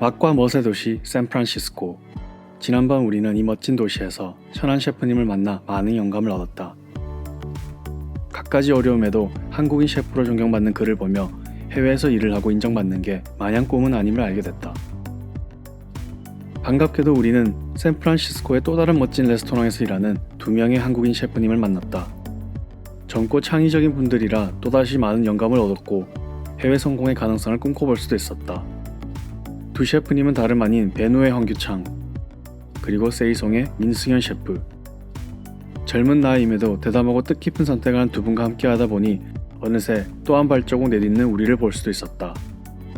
맛과 멋의 도시 샌프란시스코. 지난번 우리는 이 멋진 도시에서 천한 셰프님을 만나 많은 영감을 얻었다. 갖가지 어려움에도 한국인 셰프로 존경받는 그를 보며 해외에서 일을 하고 인정받는 게 마냥 꿈은 아님을 알게 됐다. 반갑게도 우리는 샌프란시스코의 또 다른 멋진 레스토랑에서 일하는 두 명의 한국인 셰프님을 만났다. 젊고 창의적인 분들이라 또다시 많은 영감을 얻었고 해외 성공의 가능성을 꿈꿔볼 수도 있었다. 두 셰프님은 다름 아닌 배누의 황규창, 그리고 세이송의 민승현 셰프. 젊은 나이임에도 대담하고 뜻깊은 선택을 한 두 분과 함께하다 보니 어느새 또 한 발자국 내딛는 우리를 볼 수도 있었다.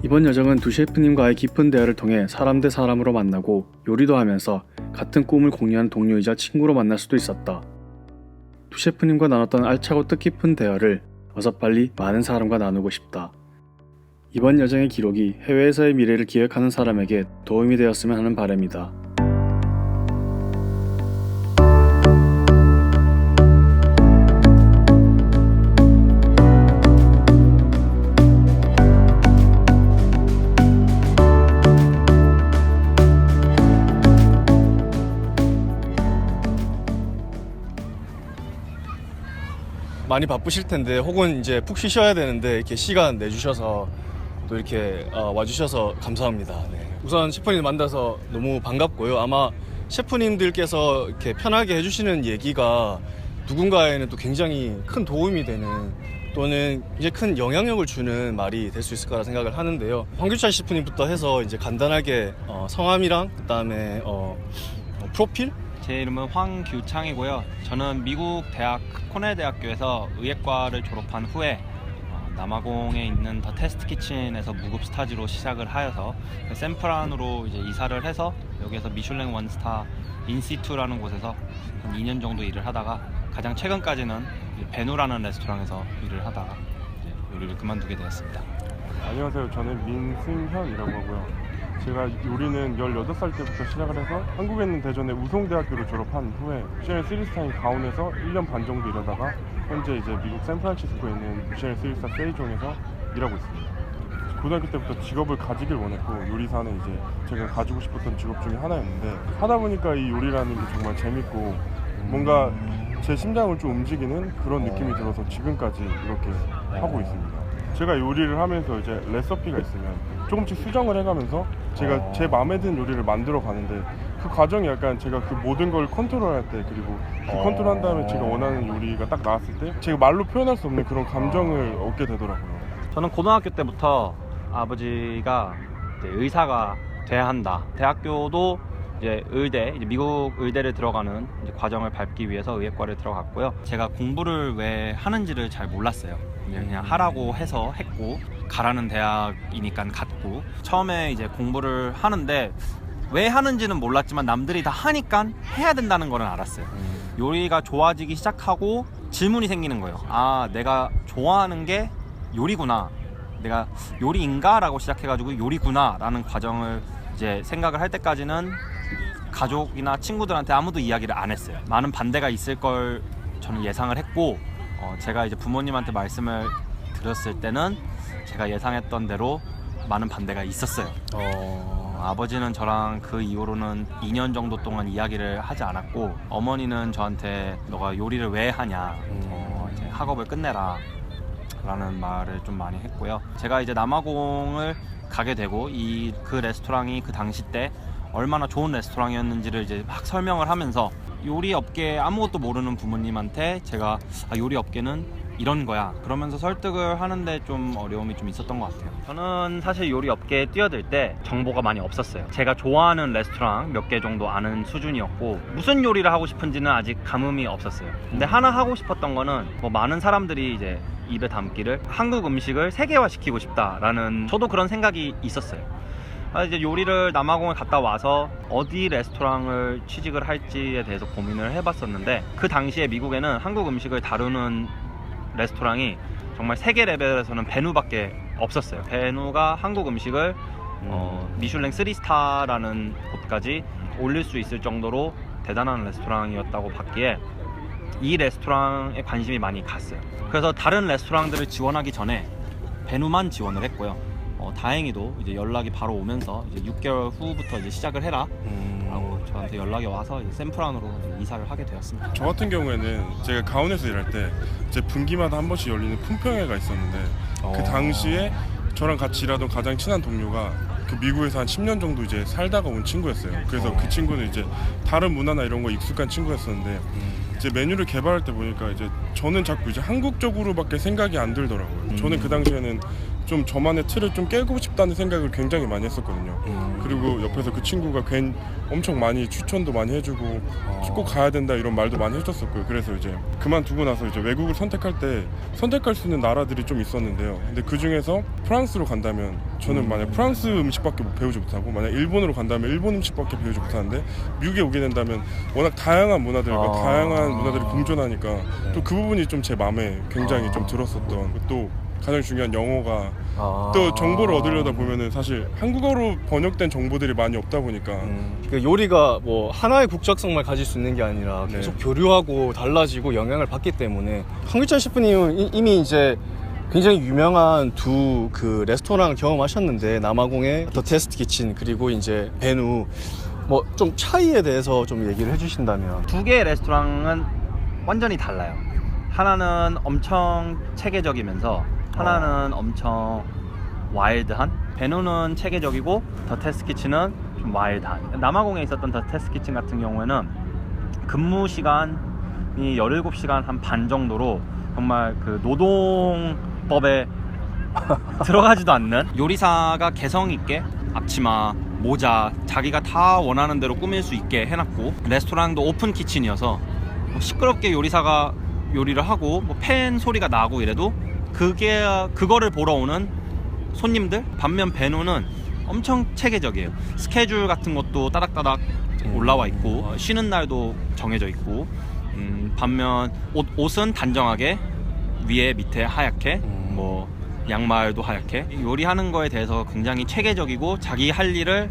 이번 여정은 두 셰프님과의 깊은 대화를 통해 사람 대 사람으로 만나고 요리도 하면서 같은 꿈을 공유한 동료이자 친구로 만날 수도 있었다. 두 셰프님과 나눴던 알차고 뜻깊은 대화를 어서 빨리 많은 사람과 나누고 싶다. 이번 여정의 기록이 해외에서의 미래를 기획하는 사람에게 도움이 되었으면 하는 바람이다. 많이 바쁘실 텐데 혹은 이제 푹 쉬셔야 되는데 이렇게 시간 내주셔서 또 이렇게 와주셔서 감사합니다. 네. 우선 셰프님 만나서 너무 반갑고요. 아마 셰프님들께서 이렇게 편하게 해주시는 얘기가 누군가에는 또 굉장히 큰 도움이 되는 또는 이제 큰 영향력을 주는 말이 될 수 있을 거라 생각을 하는데요. 황규찬 셰프님부터 해서 이제 간단하게 성함이랑 그다음에 프로필? 제 이름은 황규창이고요. 저는 미국 대학 코넬 대학교에서 의예과를 졸업한 후에 남아공에 있는 더 테스트 키친에서 무급 스타지로 시작을 하여서 샌프란으로 이제 이사를 해서 여기에서 미슐랭 원스타 인시투라는 곳에서 한 2년 정도 일을 하다가 가장 최근까지는 베누라는 레스토랑에서 일을 하다가 이제 요리를 그만두게 되었습니다. 안녕하세요. 저는 민승현이라고 하고요. 제가 요리는 18살 때부터 시작을 해서 한국에 있는 대전의 우송대학교를 졸업한 후에 미슐랭 3스타인 가온에서 1년 반 정도 일하다가 현재 이제 미국 샌프란시스코에 있는 미슐랭 3스타 세이종에서 일하고 있습니다. 고등학교 때부터 직업을 가지길 원했고 요리사는 이제 제가 가지고 싶었던 직업 중에 하나였는데 하다 보니까 이 요리라는 게 정말 재밌고 뭔가 제 심장을 좀 움직이는 그런 느낌이 들어서 지금까지 이렇게 하고 있습니다. 제가 요리를 하면서 이제 레시피가 있으면 조금씩 수정을 해가면서 제가 제 마음에 드는 요리를 만들어 가는데 그 과정이 약간 제가 그 모든 걸 컨트롤할 때 그리고 그 컨트롤한 다음에 제가 원하는 요리가 딱 나왔을 때 제가 말로 표현할 수 없는 그런 감정을 얻게 되더라고요. 저는 고등학교 때부터 아버지가 이제 의사가 돼야 한다. 대학교도 이제 의대, 이제 미국 의대를 들어가는 이제 과정을 밟기 위해서 의예과를 들어갔고요. 제가 공부를 왜 하는지를 잘 몰랐어요. 그냥 하라고 해서 했고 가라는 대학이니까 갔고 처음에 이제 공부를 하는데 왜 하는지는 몰랐지만 남들이 다 하니까 해야 된다는 거는 알았어요. 요리가 좋아지기 시작하고 질문이 생기는 거예요. 아, 내가 좋아하는 게 요리구나. 내가 요리인가? 라고 시작해가지고 요리구나 라는 과정을 이제 생각을 할 때까지는 가족이나 친구들한테 아무도 이야기를 안 했어요. 많은 반대가 있을 걸 저는 예상을 했고 제가 이제 부모님한테 말씀을 드렸을 때는 제가 예상했던 대로 많은 반대가 있었어요. 아버지는 저랑 그 이후로는 2년 정도 동안 이야기를 하지 않았고 어머니는 저한테 너가 요리를 왜 하냐 이제 학업을 끝내라 라는 말을 좀 많이 했고요. 제가 이제 남아공을 가게 되고 그 레스토랑이 그 당시 때 얼마나 좋은 레스토랑이었는지를 이제 막 설명을 하면서 요리 업계에 아무것도 모르는 부모님한테 제가 요리 업계는 이런 거야 그러면서 설득을 하는데 좀 어려움이 좀 있었던 것 같아요. 저는 사실 요리 업계에 뛰어들 때 정보가 많이 없었어요. 제가 좋아하는 레스토랑 몇 개 정도 아는 수준이었고 무슨 요리를 하고 싶은지는 아직 감흥이 없었어요. 근데 하나 하고 싶었던 거는 뭐 많은 사람들이 이제 입에 담기를 한국 음식을 세계화시키고 싶다라는 저도 그런 생각이 있었어요. 이제 요리를 남아공에 갔다 와서 어디 레스토랑을 취직을 할지에 대해서 고민을 해봤었는데 그 당시에 미국에는 한국 음식을 다루는 레스토랑이 정말 세계 레벨에서는 베누밖에 없었어요. 베누가 한국 음식을 미슐랭 3스타라는 곳까지 올릴 수 있을 정도로 대단한 레스토랑이었다고 봤기에 이 레스토랑에 관심이 많이 갔어요. 그래서 다른 레스토랑들을 지원하기 전에 베누만 지원을 했고요. 다행히도 이제 연락이 바로 오면서 이제 6개월 후부터 이제 시작을 해라 라고 저한테 연락이 와서 이제 샌프란으로 이제 이사를 하게 되었습니다. 저 같은 경우에는 제가 가온에서 일할 때 제 분기마다 한 번씩 열리는 품평회가 있었는데 그 당시에 저랑 같이 일하던 가장 친한 동료가 그 미국에서 한 10년 정도 이제 살다가 온 친구였어요. 그래서 그 친구는 이제 다른 문화나 이런 거 익숙한 친구였었는데 이제 메뉴를 개발할 때 보니까 이제 저는 자꾸 이제 한국적으로밖에 생각이 안 들더라고요. 저는 그 당시에는 좀 저만의 틀을 좀 깨고 싶다는 생각을 굉장히 많이 했었거든요. 그리고 옆에서 그 친구가 엄청 많이 추천도 많이 해주고 꼭 가야 된다 이런 말도 많이 해줬었고요. 그래서 이제 그만두고 나서 이제 외국을 선택할 때 선택할 수 있는 나라들이 좀 있었는데요. 근데 그 중에서 프랑스로 간다면 저는 만약 프랑스 음식밖에 배우지 못하고 만약 일본으로 간다면 일본 음식밖에 배우지 못하는데 미국에 오게 된다면 워낙 다양한 문화들과 다양한 문화들이 공존하니까 또 그 부분이 좀 제 마음에 굉장히 좀 들었었던 또 가장 중요한 영어가 또 정보를 얻으려다 보면은 사실 한국어로 번역된 정보들이 많이 없다 보니까 그 요리가 뭐 하나의 국적성만 가질 수 있는 게 아니라 계속 교류하고 달라지고 영향을 받기 때문에 황규찬 셰프님은 이미 이제 굉장히 유명한 두 그 레스토랑을 경험하셨는데 남아공의 더 테스트 키친 그리고 이제 베누 뭐 좀 차이에 대해서 좀 얘기를 해주신다면. 두 개의 레스토랑은 완전히 달라요. 하나는 엄청 체계적이면서 하나는 엄청 와일드한. 베누는 체계적이고 더 테스트 키친은 좀 와일드한. 남아공에 있었던 더 테스트 키친 같은 경우에는 근무 시간이 17시간 한 반 정도로 정말 그 노동법에 들어가지도 않는, 요리사가 개성 있게 앞치마, 모자 자기가 다 원하는 대로 꾸밀 수 있게 해놨고, 레스토랑도 오픈 키친이어서 뭐 시끄럽게 요리사가 요리를 하고 뭐 팬 소리가 나고 이래도 그거를 보러 오는 손님들. 반면 베누는 엄청 체계적이에요. 스케줄 같은 것도 따닥따닥 올라와 있고 쉬는 날도 정해져 있고, 반면 옷은 단정하게 위에 밑에 하얗게, 뭐 양말도 하얗게. 요리하는 거에 대해서 굉장히 체계적이고 자기 할 일을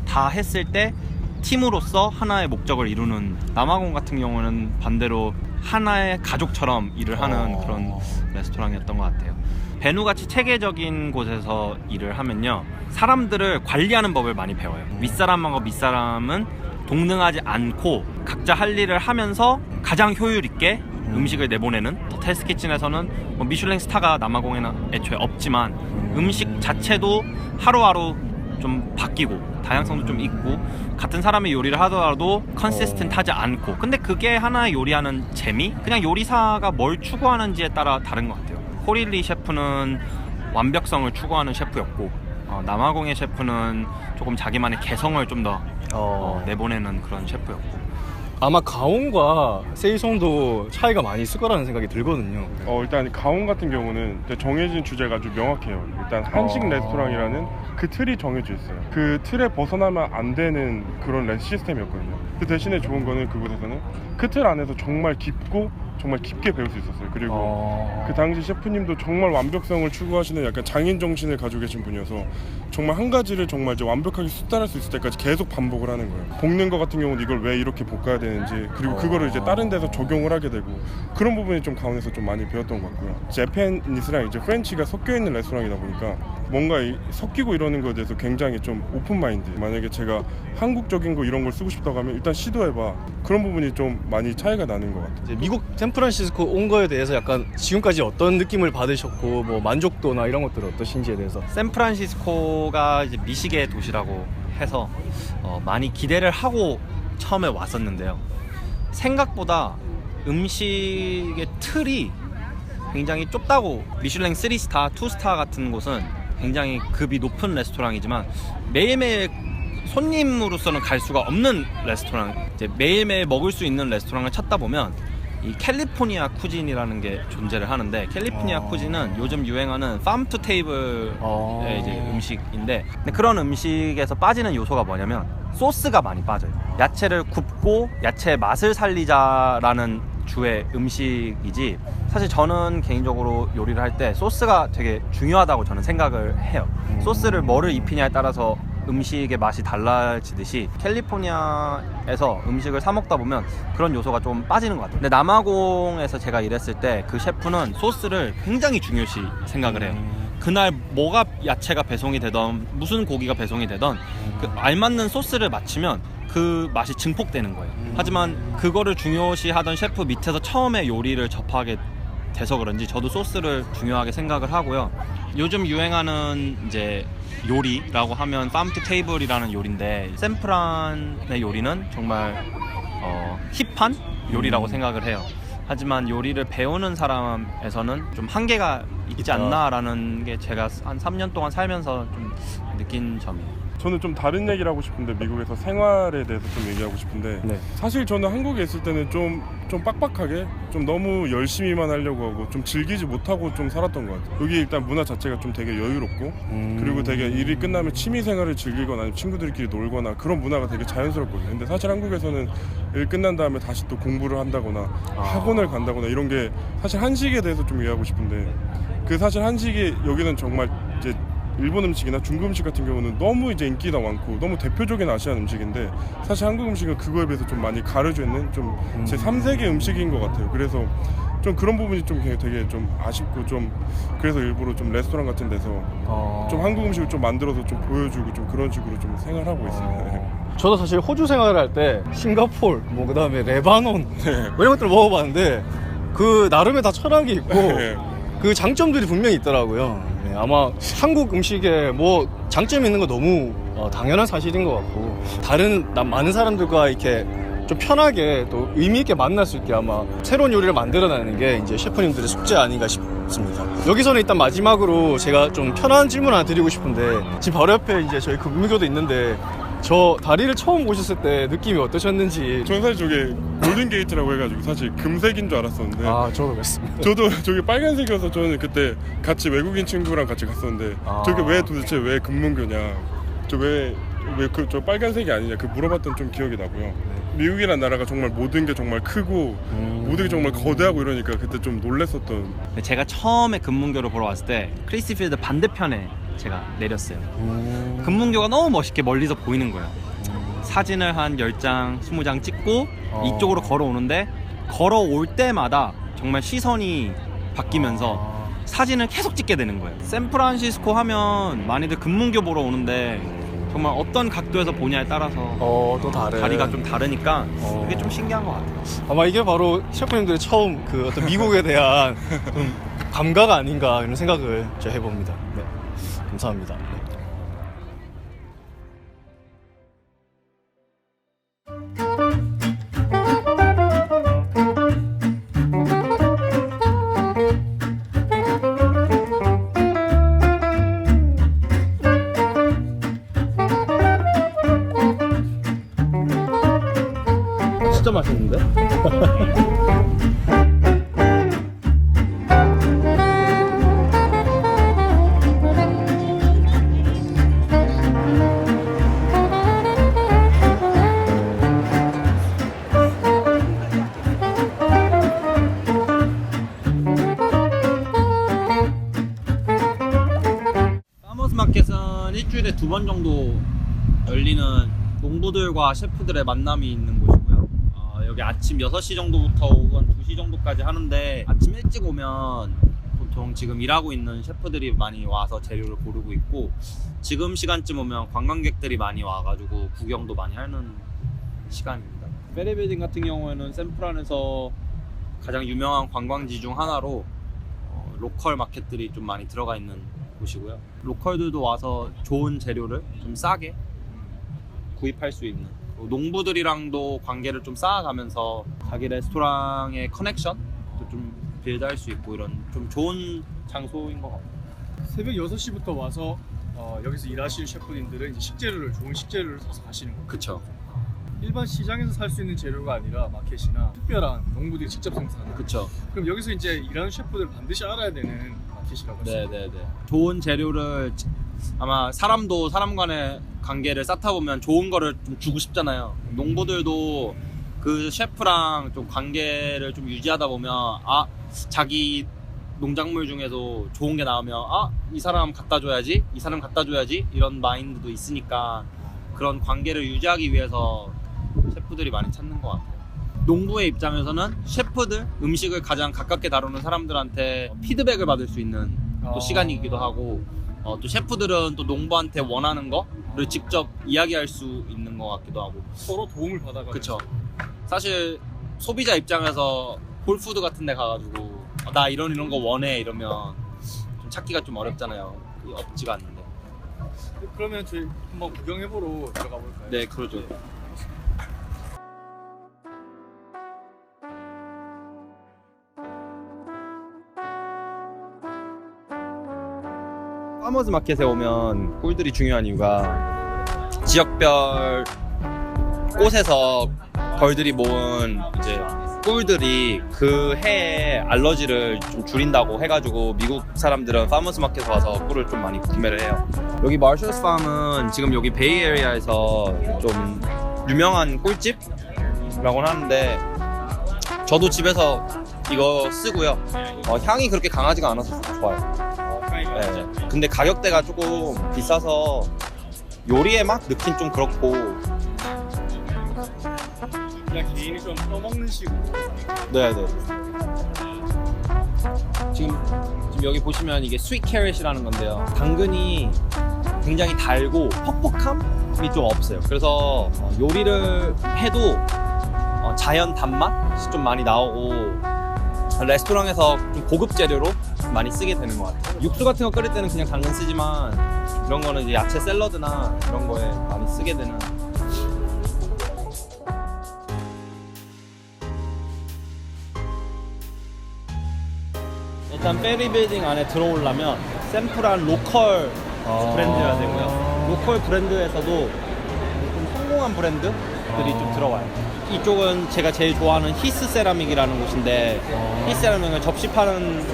다 했을 때 팀으로서 하나의 목적을 이루는. 남아공 같은 경우는 반대로 하나의 가족처럼 일을 하는 그런 레스토랑이었던 것 같아요. 베누같이 체계적인 곳에서 일을 하면요, 사람들을 관리하는 법을 많이 배워요. 윗사람하고 밑사람은 동등하지 않고 각자 할 일을 하면서 가장 효율 있게 음식을 내보내는. 테스트 키친에서는 뭐 미슐랭 스타가 남아공에는 애초에 없지만 음식 자체도 하루하루 좀 바뀌고 다양성도 좀 있고, 같은 사람이 요리를 하더라도 컨시스텐트하지 않고. 근데 그게 하나의 요리하는 재미? 그냥 요리사가 뭘 추구하는지에 따라 다른 것 같아요. 코릴리 셰프는 완벽성을 추구하는 셰프였고, 남아공의 셰프는 조금 자기만의 개성을 좀 더 내보내는 그런 셰프였고. 아마 가온과 세이송도 차이가 많이 있을 거라는 생각이 들거든요. 일단 가온 같은 경우는 정해진 주제가 아주 명확해요. 일단 한식 레스토랑이라는 그 틀이 정해져 있어요. 그 틀에 벗어나면 안 되는 그런 시스템이었거든요. 그 대신에 좋은 거는 그곳에서는 그 틀 안에서 정말 깊고 정말 깊게 배울 수 있었어요. 그리고 그 당시 셰프님도 정말 완벽성을 추구하시는 약간 장인 정신을 가지고 계신 분이어서 정말 한 가지를 정말 이제 완벽하게 숙달할 수 있을 때까지 계속 반복을 하는 거예요. 볶는 거 같은 경우는 이걸 왜 이렇게 볶아야 되는지, 그리고 그거를 이제 다른 데서 적용을 하게 되고, 그런 부분이 좀 가온에서 좀 많이 배웠던 것 같고요. 재패니스랑 이제 프렌치가 섞여 있는 레스토랑이다 보니까 뭔가 섞이고 이러는 거에 대해서 굉장히 좀 오픈 마인드. 만약에 제가 한국적인 거 이런 걸 쓰고 싶다고 하면 일단 시도해봐. 그런 부분이 좀 많이 차이가 나는 것 같아요. 이제 미국 샌프란시스코 온 거에 대해서 약간 지금까지 어떤 느낌을 받으셨고, 뭐 만족도나 이런 것들 어떠신지에 대해서. 샌프란시스코가 이제 미식의 도시라고 해서 많이 기대를 하고 처음에 왔었는데요, 생각보다 음식의 틀이 굉장히 좁다고. 미슐랭 3스타, 2스타 같은 곳은 굉장히 급이 높은 레스토랑이지만 매일매일 손님으로서는 갈 수가 없는 레스토랑, 이제 매일매일 먹을 수 있는 레스토랑을 찾다 보면 이 캘리포니아 쿠진이라는 게 존재를 하는데, 캘리포니아 쿠진은 요즘 유행하는 팜 투 테이블의 이제 음식인데, 근데 그런 음식에서 빠지는 요소가 뭐냐면 소스가 많이 빠져요. 야채를 굽고 야채의 맛을 살리자라는 주의 음식이지, 사실 저는 개인적으로 요리를 할 때 소스가 되게 중요하다고 저는 생각을 해요. 소스를 뭐를 입히냐에 따라서 음식의 맛이 달라지듯이 캘리포니아에서 음식을 사 먹다 보면 그런 요소가 좀 빠지는 것 같아요. 근데 남아공에서 제가 일했을 때 그 셰프는 소스를 굉장히 중요시 생각을 해요. 그날 뭐가 야채가 배송이 되던 무슨 고기가 배송이 되던 그 알맞는 소스를 맞추면 그 맛이 증폭되는 거예요. 하지만 그거를 중요시하던 셰프 밑에서 처음에 요리를 접하게 돼서 그런지 저도 소스를 중요하게 생각을 하고요. 요즘 유행하는 이제 요리라고 하면 farm to table이라는 요리인데 샌프란의 요리는 정말 힙한 요리라고 생각을 해요. 하지만 요리를 배우는 사람에서는 좀 한계가 있지 않나라는 게 제가 한 3년 동안 살면서 좀 느낀 점이에요. 저는 좀 다른 얘기를 하고 싶은데 미국에서 생활에 대해서 좀 얘기하고 싶은데 네. 사실 저는 한국에 있을 때는 좀 빡빡하게 좀 너무 열심히만 하려고 하고 좀 즐기지 못하고 좀 살았던 것 같아요. 여기 일단 문화 자체가 좀 되게 여유롭고 그리고 되게 일이 끝나면 취미 생활을 즐기거나 아니면 친구들끼리 놀거나 그런 문화가 되게 자연스럽거든요. 근데 사실 한국에서는 일 끝난 다음에 다시 또 공부를 한다거나 학원을 간다거나 이런 게 사실 한식에 대해서 좀 이해하고 싶은데 그 사실 한식이 여기는 정말 이제 일본 음식이나 중국 음식 같은 경우는 너무 이제 인기가 많고 너무 대표적인 아시안 음식인데 사실 한국 음식은 그거에 비해서 좀 많이 가려져 있는 좀 제 3세계 음식인 것 같아요. 그래서 좀 그런 부분이 좀 되게 좀 아쉽고 좀 그래서 일부러 좀 레스토랑 같은 데서 좀 한국 음식을 좀 만들어서 좀 보여주고 좀 그런 식으로 좀 생활하고 있어요. 저도 사실 호주 생활을 할 때 싱가포르, 뭐 그다음에 레바논 뭐 이런 것들 먹어봤는데 그 나름의 다 철학이 있고 네. 그 장점들이 분명히 있더라고요. 네, 아마 한국 음식에 뭐 장점이 있는 거 너무 당연한 사실인 것 같고 다른 많은 사람들과 이렇게 좀 편하게 또 의미 있게 만날 수 있게 아마 새로운 요리를 만들어내는 게 이제 셰프님들의 숙제 아닌가 싶습니다. 여기서는 일단 마지막으로 제가 좀 편한 질문 하나 드리고 싶은데 지금 바로 옆에 이제 저희 금문교도 있는데 저 다리를 처음 보셨을 때 느낌이 어떠셨는지. 저는 사실 저게 골든 게이트라고 해가지고 사실 금색인 줄 알았었는데 저도 그랬습니다. 저도 저게 빨간색이어서 저는 그때 같이 외국인 친구랑 같이 갔었는데 저게 왜 도대체 왜 금문교냐 저 빨간색이 아니냐 그 물어봤던 좀 기억이 나고요. 미국이란 나라가 정말 모든 게 정말 크고 모든 게 정말 거대하고 이러니까 그때 좀 놀랬었던. 제가 처음에 금문교를 보러 왔을 때 크리스티필드 반대편에 제가 내렸어요. 금문교가 너무 멋있게 멀리서 보이는 거예요. 사진을 한 10장, 20장 찍고 이쪽으로 걸어오는데 걸어올 때마다 정말 시선이 바뀌면서 사진을 계속 찍게 되는 거예요. 샌프란시스코 하면 많이들 금문교 보러 오는데 정말 어떤 각도에서 보냐에 따라서 또 다른 다리가 좀 다르니까 그게 좀 신기한 것 같아요. 아마 이게 바로 셰프님들의 처음 그 어떤 미국에 대한 좀 감각 아닌가 이런 생각을 제가 해봅니다. 네. 감사합니다. 네. 진짜 맛있는데? 파머스 마켓은 일주일에 2번 정도 열리는 농부들과 셰프들의 만남이 있는 곳이고요. 여기 아침 6시 정도부터 오후 한 2시 정도까지 하는데 아침 일찍 오면 보통 지금 일하고 있는 셰프들이 많이 와서 재료를 고르고 있고 지금 시간쯤 오면 관광객들이 많이 와가지고 구경도 많이 하는 시간입니다. 페리빌딩 같은 경우에는 샌프란에서 가장 유명한 관광지 중 하나로 로컬 마켓들이 좀 많이 들어가 있는 곳이고요. 로컬들도 와서 좋은 재료를 좀 싸게 구입할 수 있는 농부들이랑도 관계를 좀 쌓아가면서 자기 레스토랑의 커넥션도 좀 빌드할 수 있고 이런 좀 좋은 장소인 것 같아요. 새벽 6시부터 와서 여기서 일하시는 셰프님들은 이제 좋은 식재료를 사서 가시는 거예요. 그쵸. 일반 시장에서 살 수 있는 재료가 아니라 마켓이나 특별한 농부들이 직접 생산하는. 그쵸. 그럼 여기서 이제 일하는 셰프들 반드시 알아야 되는 마켓이라고 할 수 있어요. 네네네. 좋은 재료를 아마 사람도 사람 간의 관계를 쌓다 보면 좋은 거를 좀 주고 싶잖아요. 농부들도 그 셰프랑 좀 관계를 좀 유지하다 보면 자기 농작물 중에도 좋은 게 나오면 이 사람 갖다 줘야지 이 사람 갖다 줘야지 이런 마인드도 있으니까 그런 관계를 유지하기 위해서 셰프들이 많이 찾는 것 같아요. 농부의 입장에서는 셰프들 음식을 가장 가깝게 다루는 사람들한테 피드백을 받을 수 있는 또 시간이기도 하고 또 셰프들은 또 농부한테 원하는 거를 직접 이야기할 수 있는 것 같기도 하고 서로 도움을 받아가지고. 그쵸. 사실 소비자 입장에서 홀푸드 같은 데 가가지고 나 이런 거 원해 이러면 좀 찾기가 좀 어렵잖아요. 그게 없지가 않는데. 그러면 저희 한번 구경해보러 들어가 볼까요? 네, 그러죠. 파머스 마켓에 오면 꿀들이 중요한 이유가 지역별 곳에서 벌들이 모은 이제 꿀들이 그 해에 알러지를 좀 줄인다고 해가지고 미국 사람들은 파머스 마켓에 와서 꿀을 좀 많이 구매를 해요. 여기 마셜스 팜은 지금 여기 베이 에리아에서 좀 유명한 꿀집이라고 하는데 저도 집에서 이거 쓰고요. 향이 그렇게 강하지가 않아서 좋아요. 네. 근데 가격대가 조금 비싸서 요리에 막 넣긴 좀 그렇고 그냥 개인이 좀 떠먹는 식으로. 네네. 지금 여기 보시면 이게 스윗 캐럿이라는 건데요. 당근이 굉장히 달고 퍽퍽함이 좀 없어요. 그래서 요리를 해도 자연 단맛이 좀 많이 나오고 레스토랑에서 좀 고급 재료로 많이 쓰게 되는 것 같아요. 육수 같은 거 끓일 때는 그냥 당근 쓰지만 이런 거는 이제 야채 샐러드나 이런 거에 많이 쓰게 되는. 일단 페리 빌딩 안에 들어오려면 샘플한 로컬 브랜드여야 되고요. 로컬 브랜드에서도 좀 성공한 브랜드들이 좀 들어와요. 이쪽은 제가 제일 좋아하는 히스 세라믹이라는 곳인데 히스 세라믹은 접시 파는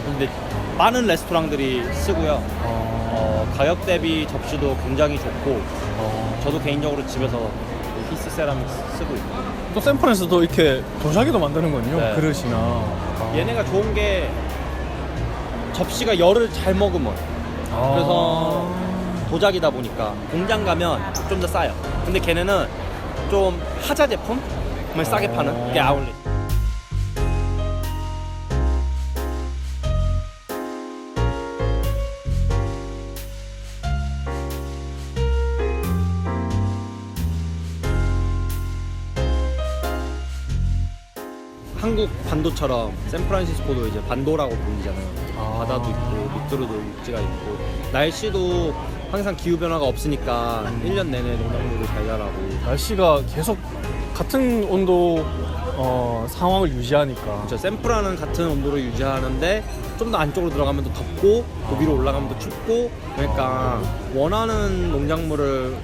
근데 많은 레스토랑들이 쓰고요. 가격 대비 접시도 굉장히 좋고 저도 개인적으로 집에서 히스 세라믹 쓰고 있고. 또 샌프란에서도 이렇게 도자기도 만드는군요. 네. 그릇이나. 얘네가 좋은 게 접시가 열을 잘 머금어요. 그래서 도자기다 보니까 공장 가면 좀 더 싸요. 근데 걔네는 좀 하자 제품을 싸게 파는 게 아울렛. 한국 반도처럼 샌프란시스코도 이제 반도라고 불리잖아요. 바다도 있고 밑으로도 육지가 있고 날씨도 항상 기후 변화가 없으니까 1년 내내 농작물을 잘 자라고. 날씨가 계속 같은 온도 상황을 유지하니까. 저 샌프란은 같은 온도로 유지하는데 좀 더 안쪽으로 들어가면 더 덥고 또 위로 올라가면 더 춥고 그러니까 원하는 농작물을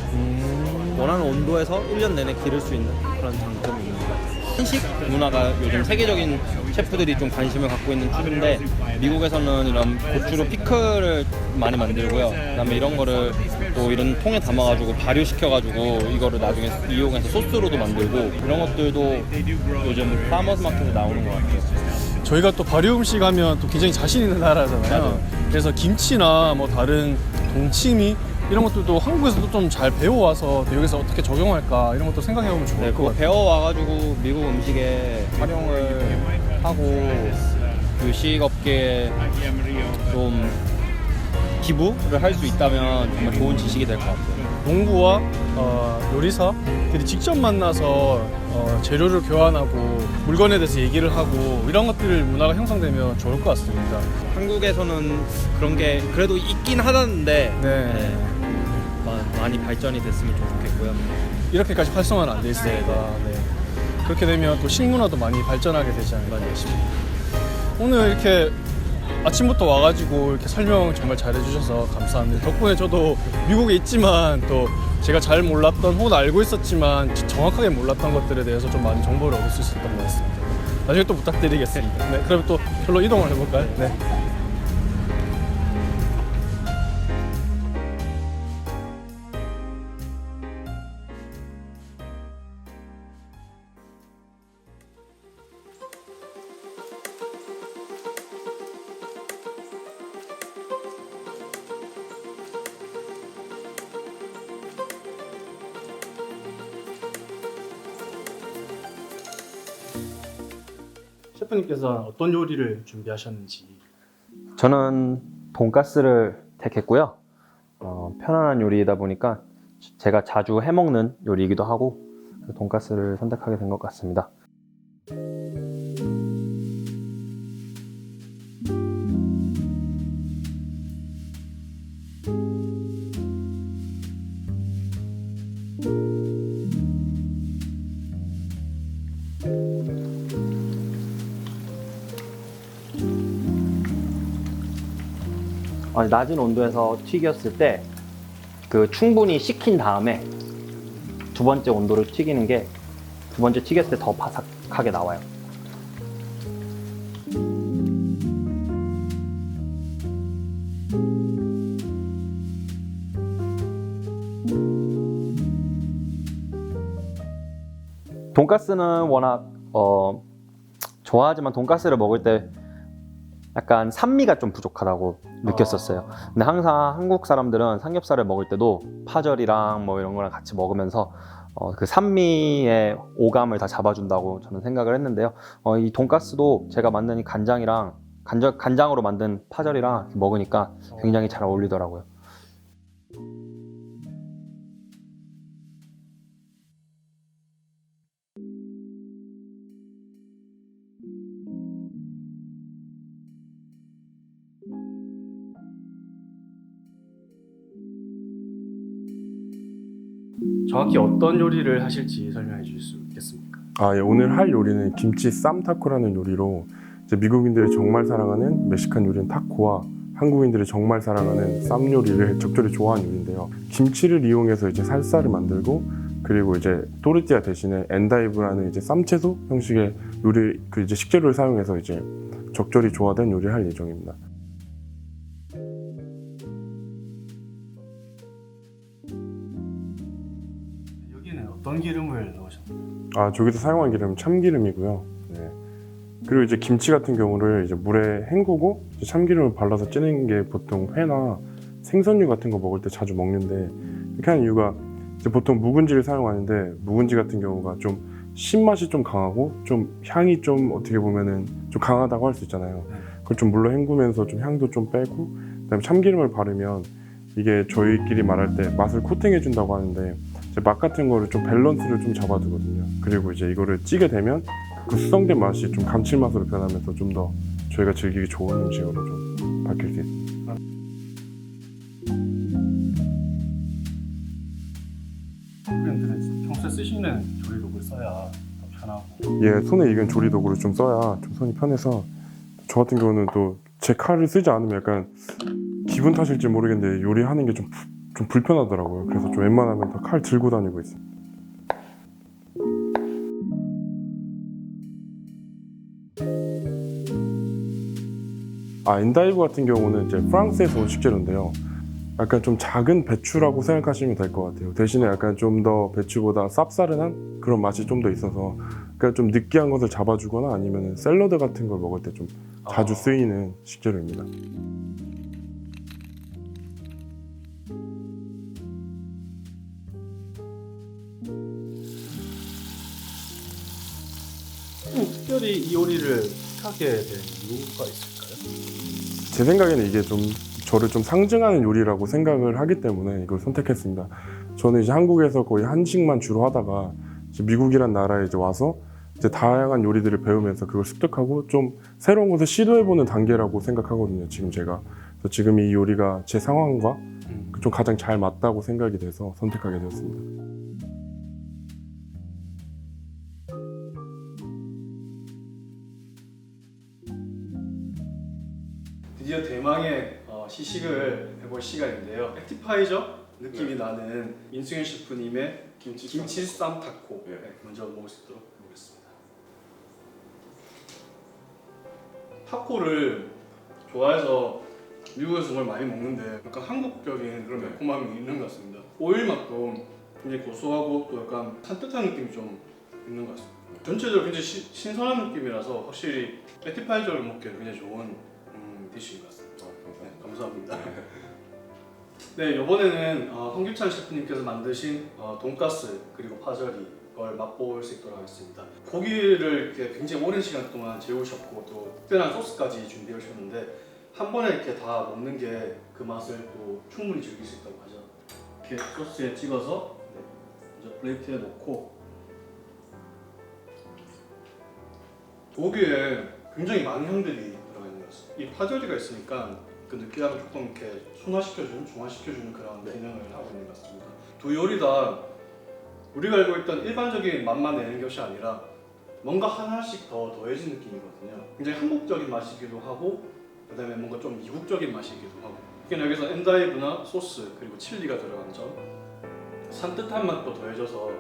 원하는 온도에서 1년 내내 기를 수 있는 그런 장점이 있는 것 같아요. 한식 문화가 요즘 세계적인 셰프들이 좀 관심을 갖고 있는 추세인데 미국에서는 이런 고추로 피클을 많이 만들고요. 그다음에 이런 거를 또 이런 통에 담아가지고 발효시켜가지고 이거를 나중에 이용해서 소스로도 만들고 이런 것들도 요즘 파머스 마켓에 나오는 것 같아요. 저희가 또 발효 음식 하면 또 굉장히 자신 있는 나라잖아요. 맞아요. 그래서 김치나 뭐 다른 동치미 이런 것들도 한국에서도 좀 잘 배워와서 또 여기서 어떻게 적용할까 이런 것도 생각해보면 좋을 네, 것 그거 같아요. 배워와가지고 미국 음식에 활용을 하고 요식업계에 좀 기부를 할 수 있다면 정말 좋은 지식이 될 것 같아요. 농부와 요리사들이 직접 만나서 재료를 교환하고 물건에 대해서 얘기를 하고 이런 것들 문화가 형성되면 좋을 것 같습니다. 한국에서는 그런 게 그래도 있긴 하다는데 네. 많이 발전이 됐으면 좀 좋겠고요. 이렇게까지 활성화는 안 돼 있으니까 네. 그렇게 되면 또 식문화도 많이 발전하게 되지 않을까 싶습니다. 오늘 이렇게 아침부터 와가지고 이렇게 설명 정말 잘해주셔서 감사합니다. 덕분에 저도 미국에 있지만 또 제가 잘 몰랐던 혹은 알고 있었지만 정확하게 몰랐던 것들에 대해서 좀 많은 정보를 얻을 수 있었던 것 같습니다. 나중에 또 부탁드리겠습니다. 네, 그럼 또 별로 이동을 해볼까요? 네. 셰프님께서 어떤 요리를 준비하셨는지. 저는 돈가스를 택했고요. 편안한 요리이다 보니까 제가 자주 해먹는 요리이기도 하고 돈가스를 선택하게 된 것 같습니다. 낮은 온도에서 튀겼을 때 그 충분히 식힌 다음에 두 번째 온도를 튀기는 게 두 번째 튀겼을 때 더 바삭하게 나와요. 돈가스는 워낙 좋아하지만 돈가스를 먹을 때 약간 산미가 좀 부족하다고 느꼈었어요. 근데 항상 한국 사람들은 삼겹살을 먹을 때도 파절이랑 뭐 이런 거랑 같이 먹으면서 그 산미의 오감을 다 잡아준다고 저는 생각을 했는데요. 이 돈가스도 제가 만든 이 간장으로 만든 파절이랑 먹으니까 굉장히 잘 어울리더라고요. 정확히 어떤 요리를 하실지 설명해 주실 수 있겠습니까? 예, 오늘 할 요리는 김치 쌈 타코라는 요리로 이제 미국인들이 정말 사랑하는 멕시칸 요리인 타코와 한국인들이 정말 사랑하는 쌈 요리를 적절히 좋아하는 요리인데요. 김치를 이용해서 이제 살사를 만들고 그리고 이제 또르띠아 대신에 엔다이브라는 이제 쌈채소 형식의 요리 그 이제 식재료를 사용해서 이제 적절히 조화된 요리를 할 예정입니다. 여기는 어떤 기름을 넣으셨나요? 저기서 사용한 기름은 참기름이고요. 네. 그리고 이제 김치 같은 경우를 이제 물에 헹구고 이제 참기름을 발라서 찌는 게 보통 회나 생선류 같은 거 먹을 때 자주 먹는데 이렇게 하는 이유가 이제 보통 묵은지를 사용하는데 묵은지 같은 경우가 좀 신맛이 좀 강하고 좀 향이 좀 어떻게 보면은 좀 강하다고 할 수 있잖아요. 그걸 좀 물로 헹구면서 좀 향도 좀 빼고 그다음에 참기름을 바르면 이게 저희끼리 말할 때 맛을 코팅해 준다고 하는데 이제 맛 같은 거를 좀 밸런스를 좀 잡아두거든요. 그리고 이제 이거를 찌게 되면 그 수성된 맛이 좀 감칠맛으로 변하면서 좀 더 저희가 즐기기 좋은 음식으로 좀 바뀔 수 있습니다. 한국인들은 평소에 쓰시는 조리 도구를 써야 더 편하고 예, 손에 익은 조리 도구를 좀 써야 좀 손이 편해서 저 같은 경우는 또 제 칼을 쓰지 않으면 약간 기분 탓일지 모르겠는데 요리하는 게 좀 불편하더라고요. 그래서 좀 웬만하면 다 칼 들고 다니고 있어요. 엔다이브 같은 경우는 이제 프랑스에서 온 식재료인데요. 약간 좀 작은 배추라고 생각하시면 될 것 같아요. 대신에 약간 좀 더 배추보다 쌉싸름한 그런 맛이 좀 더 있어서 그러니까 좀 느끼한 것을 잡아주거나 아니면 샐러드 같은 걸 먹을 때 좀 자주 쓰이는 식재료입니다. 특별히 이 요리를 하게 된 이유가 있을까요? 제 생각에는 이게 좀 저를 좀 상징하는 요리라고 생각을 하기 때문에 이걸 선택했습니다. 저는 이제 한국에서 거의 한식만 주로 하다가 이제 미국이란 나라에 이제 와서 이제 다양한 요리들을 배우면서 그걸 습득하고 좀 새로운 것을 시도해보는 단계라고 생각하거든요. 지금 제가 그래서 지금 이 요리가 제 상황과 좀 가장 잘 맞다고 생각이 돼서 선택하게 되었습니다. 드디어 대망의 시식을 해볼 시간인데요. 액티파이저 느낌이 나는 민승현 셰프님의 김치 쌈 타코 먼저 먹을 수 있도록 해보겠습니다. 타코를 좋아해서 미국에서 정말 많이 먹는데 약간 한국적인 그런 매콤함이 있는 것 같습니다. 오일 맛도 굉장히 고소하고 또 약간 산뜻한 느낌이 좀 있는 것 같습니다. 전체적으로 굉장히 신선한 느낌이라서 확실히 액티파이저를 먹기에 굉장히 좋은 디쉬인 것 같습니다. 네, 감사합니다. 네, 이번에는 황규찬 셰프님께서 만드신 돈가스 그리고 파절이 걸 맛볼 수 있도록 하겠습니다. 고기를 이렇게 굉장히 오랜 시간 동안 재우셨고 또 특별한 소스까지 준비해 주셨는데 한 번에 이렇게 다 먹는 게 그 맛을 또 충분히 즐길 수 있다고 하죠. 이렇게 소스에 찍어서 먼저 플레이트에 넣고 고기에 굉장히 많은 향들이 들어가 있는 것 같습니다. 이 파절이가 있으니까 그 느끼함을 조금 이렇게 순화시켜주는, 중화시켜주는 그런 기능을 하고 있는 것 같습니다. 두 요리 다 우리가 알고 있던 일반적인 맛만 내는 것이 아니라 뭔가 하나씩 더 더해진 느낌이거든요. 굉장히 한국적인 맛이기도 하고 그 다음에 뭔가 좀 미국적인 맛이기도 하고 특히 여기서 엔다이브나 소스 그리고 칠리가 들어간 점 산뜻한 맛도 더해져서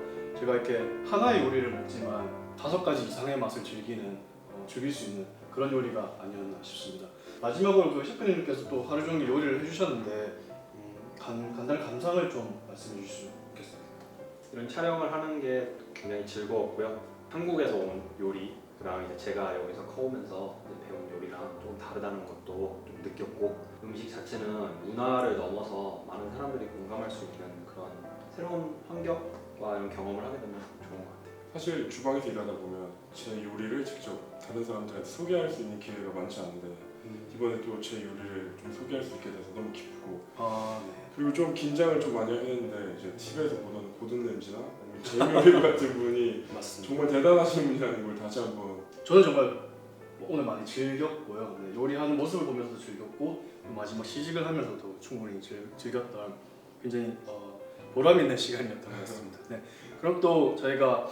제가 이렇게 하나의 요리를 먹지만 5가지 이상의 맛을 즐길 수 있는 그런 요리가 아니었나 싶습니다. 마지막으로 그 셰프님께서 또 하루 종일 요리를 해주셨는데 간단한 감상을 좀 말씀해 주실 수 있겠습니다. 이런 촬영을 하는 게 굉장히 즐거웠고요. 한국에서 온 요리, 그다음 이제 제가 여기서 커오면서 이제 배운 요리랑 좀 다르다는 것도 좀 느꼈고, 음식 자체는 문화를 넘어서 많은 사람들이 공감할 수 있는 그런 새로운 환경과 이런 경험을 하게 되면 좋은 것 같아요. 사실 주방에서 일하다 보면 제 요리를 직접 다른 사람들한테 소개할 수 있는 기회가 많지 않은데 이번에 또 제 요리를 좀 소개할 수 있게 돼서 너무 기쁘고 그리고 좀 긴장을 좀 많이 했는데 이제 TV에서 보던 고든 램지나 아니면 제이미 올리버 같은 분이 맞습니다. 정말 대단하신 분이라는 걸 다시 한번 저는 정말 오늘 많이 즐겼고요. 네, 요리하는 모습을 보면서도 즐겼고 마지막 시식을 하면서도 충분히 즐겼던 굉장히 보람 있는 시간이었던 것 같습니다. 네, 그럼 또 저희가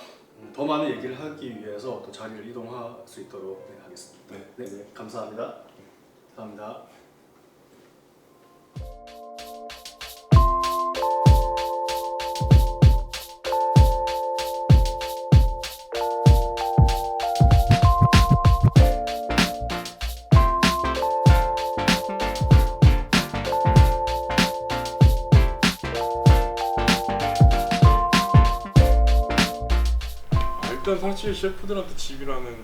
더 많은 얘기를 하기 위해서 또 자리를 이동할 수 있도록 하겠습니다. 네, 감사합니다. 감사합니다. 일단 사실 셰프들한테 집이라는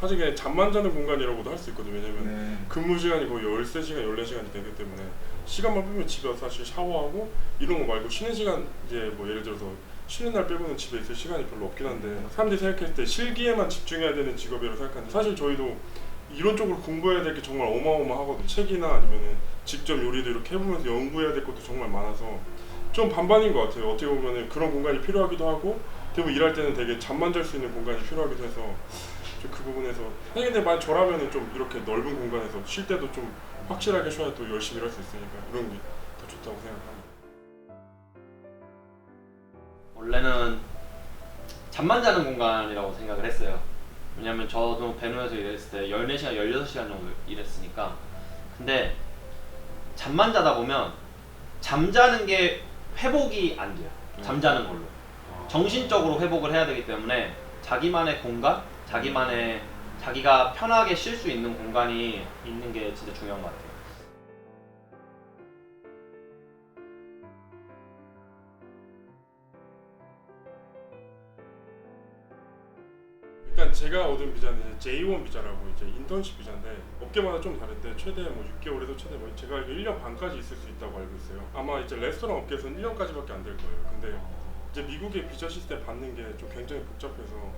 사실 그냥 잠만 자는 공간이라고도 할 수 있거든요. 왜냐면 근무 시간이 거의 13시간, 14시간이 되기 때문에 시간만 빼면 집에 와서 사실 샤워하고 이런 거 말고 쉬는 시간 이제 뭐 예를 들어서 쉬는 날 빼고는 집에 있을 시간이 별로 없긴 한데 사람들이 생각했을 때 실기에만 집중해야 되는 직업이라고 생각하는데 사실 저희도 이런 쪽으로 공부해야 될 게 정말 어마어마하거든요. 책이나 아니면은 직접 요리도 이렇게 해보면서 연구해야 될 것도 정말 많아서 좀 반반인 것 같아요. 어떻게 보면은 그런 공간이 필요하기도 하고 대부분 일할 때는 되게 잠만 잘 수 있는 공간이 필요하기도 해서 좀 그 부분에서 근데 만 저라면은 좀 이렇게 넓은 공간에서 쉴 때도 좀 확실하게 쉬어야 또 열심히 일할 수 있으니까 이런 게 더 좋다고 생각합니다. 원래는 잠만 자는 공간이라고 생각을 했어요. 왜냐면 저도 배누에서 일했을 때 14시간, 16시간 정도 일했으니까. 근데 잠만 자다 보면 잠자는 게 회복이 안 돼요. 잠자는 걸로. 정신적으로 회복을 해야 되기 때문에 자기만의 공간, 자기가 편하게 쉴 수 있는 공간이 있는 게 진짜 중요한 것 같아요. 일단 제가 얻은 비자는 이제 J1 비자라고 이제 인턴십 비자인데 업계마다 좀 다른데 최대 뭐 6개월에서 최대 뭐 제가 알기로 1년 반까지 있을 수 있다고 알고 있어요. 아마 이제 레스토랑 업계에서는 1년까지밖에 안 될 거예요. 근데 이제 미국의 비자 시스템 받는 게 좀 굉장히 복잡해서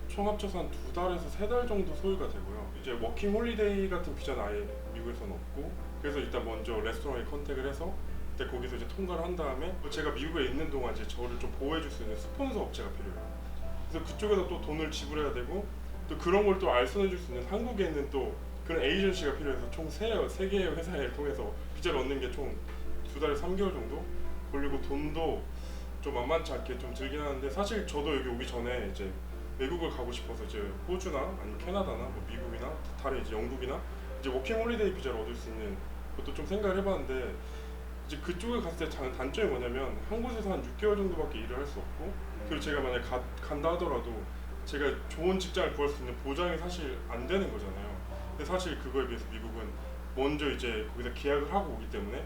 총 합쳐서 한 2달에서 3달 정도 소요가 되고요. 이제 워킹 홀리데이 같은 비자는 아예 미국에서는 없고 그래서 일단 먼저 레스토랑에 컨택을 해서 그때 거기서 이제 통과를 한 다음에 제가 미국에 있는 동안 이제 저를 좀 보호해 줄 수 있는 스폰서 업체가 필요해요. 그래서 그쪽에서 또 돈을 지불해야 되고 또 그런 걸 또 알선해 줄 수 있는 한국에 있는 또 그런 에이전시가 필요해서 총 3개의 회사를 통해서 비자를 얻는 게 총 2달에 3개월 정도 걸리고 돈도 좀 만만치 않게 좀 들긴 하는데 사실 저도 여기 오기 전에 이제 외국을 가고 싶어서 이제 호주나 아니면 캐나다나 뭐 미국이나 다른 이제 영국이나 이제 워킹 홀리데이 비자를 얻을 수 있는 것도 좀 생각을 해봤는데 이제 그쪽에 갔을 때 단점이 뭐냐면 한 곳에서 한 6개월 정도밖에 일을 할 수 없고 그리고 제가 만약 간다 하더라도 제가 좋은 직장을 구할 수 있는 보장이 사실 안 되는 거잖아요. 근데 사실 그거에 비해서 미국은 먼저 이제 거기서 계약을 하고 오기 때문에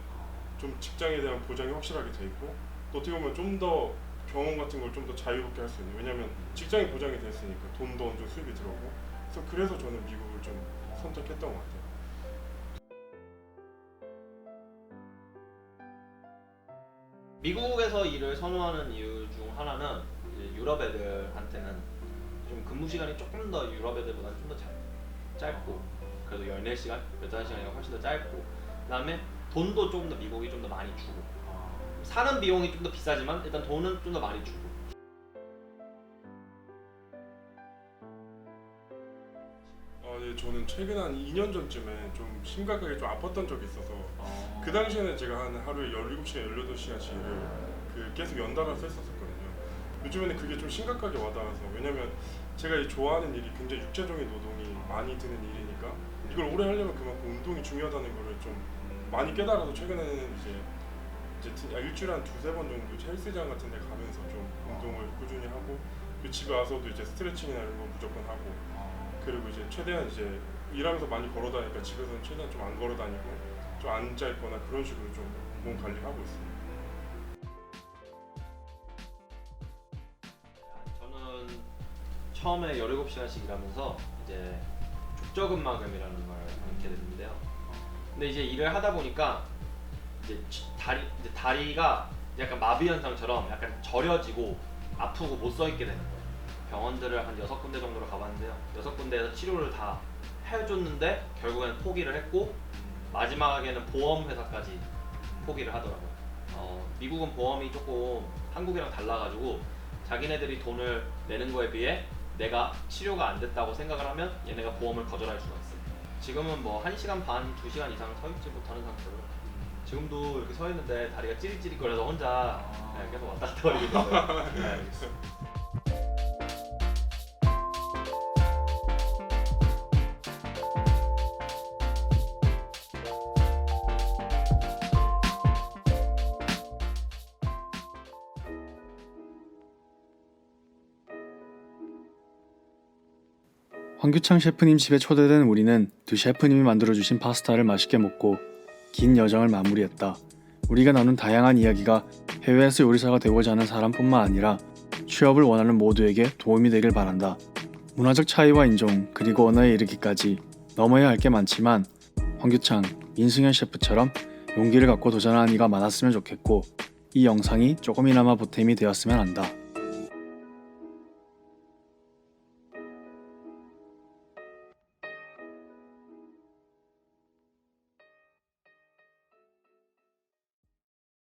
좀 직장에 대한 보장이 확실하게 돼 있고 또 어떻게 보면 좀 더 경험 같은 걸 좀 더 자유롭게 할 수 있는 왜냐면 직장이 보장이 돼 있으니까 돈도 어느 정도 수입이 들어오고 그래서 저는 미국을 좀 선택했던 것 같아요. 미국에서 일을 선호하는 이유 중 하나는 이제 유럽 애들한테는 좀 근무 시간이 조금 더 유럽 애들보다는 좀 더 짧고 그래도 14시간, 15시간이니까 훨씬 더 짧고, 그다음에 돈도 조금 더 미국이 좀 더 많이 주고, 사는 비용이 좀 더 비싸지만 일단 돈은 좀 더 많이 주고. 네, 저는 최근 한 2년 전쯤에 좀 심각하게 좀 아팠던 적이 있어서 그 당시에는 제가 한 하루에 17시간, 18시간씩을 계속 연달아서 했었거든요. 요즘에는 그게 좀 심각하게 와닿아서, 왜냐면 제가 이 좋아하는 일이 굉장히 육체적인 노동이 많이 드는 일이니까 이걸 오래 하려면 그만큼 운동이 중요하다는 거를 좀 많이 깨달아서 최근에는 이제 일주일에 한 2-3번 정도 헬스장 같은 데 가면서 좀 운동을 꾸준히 하고, 그리고 집에 와서도 이제 스트레칭이나 이런 거 무조건 하고, 그리고 이제 최대한 이제 일하면서 많이 걸어 다니니까 집에서는 최대한 좀 안 걸어 다니고 좀 앉아 있거나 그런 식으로 좀 몸 관리하고 있습니다. 저는 처음에 17시간씩 일하면서 이제 족저근막염이라는 걸 앓게 됐는데요. 근데 이제 일을 하다 보니까 이제 다리가 약간 마비 현상처럼 약간 저려지고 아프고 못 서 있게 되는 거예요. 병원들을 한 6군데 정도로 가봤는데요. 6군데에서 치료를 다 해줬는데 결국엔 포기를 했고, 마지막에는 보험회사까지 포기를 하더라고요. 미국은 보험이 조금 한국이랑 달라가지고 자기네들이 돈을 내는 거에 비해 내가 치료가 안 됐다고 생각을 하면 얘네가 보험을 거절할 수가 있어요. 지금은 뭐 1시간 반, 2시간 이상 서 있지 못하는 상태로 지금도 이렇게 서 있는데 다리가 찌릿찌릿거려서 혼자 계속 왔다 갔다 거리고 있어요. 네. 황규창 셰프님 집에 초대된 우리는 두 셰프님이 만들어주신 파스타를 맛있게 먹고 긴 여정을 마무리했다. 우리가 나눈 다양한 이야기가 해외에서 요리사가 되고자 하는 사람뿐만 아니라 취업을 원하는 모두에게 도움이 되길 바란다. 문화적 차이와 인종, 그리고 언어에 이르기까지 넘어야 할 게 많지만 황규창, 민승현 셰프처럼 용기를 갖고 도전하는 이가 많았으면 좋겠고, 이 영상이 조금이나마 보탬이 되었으면 한다.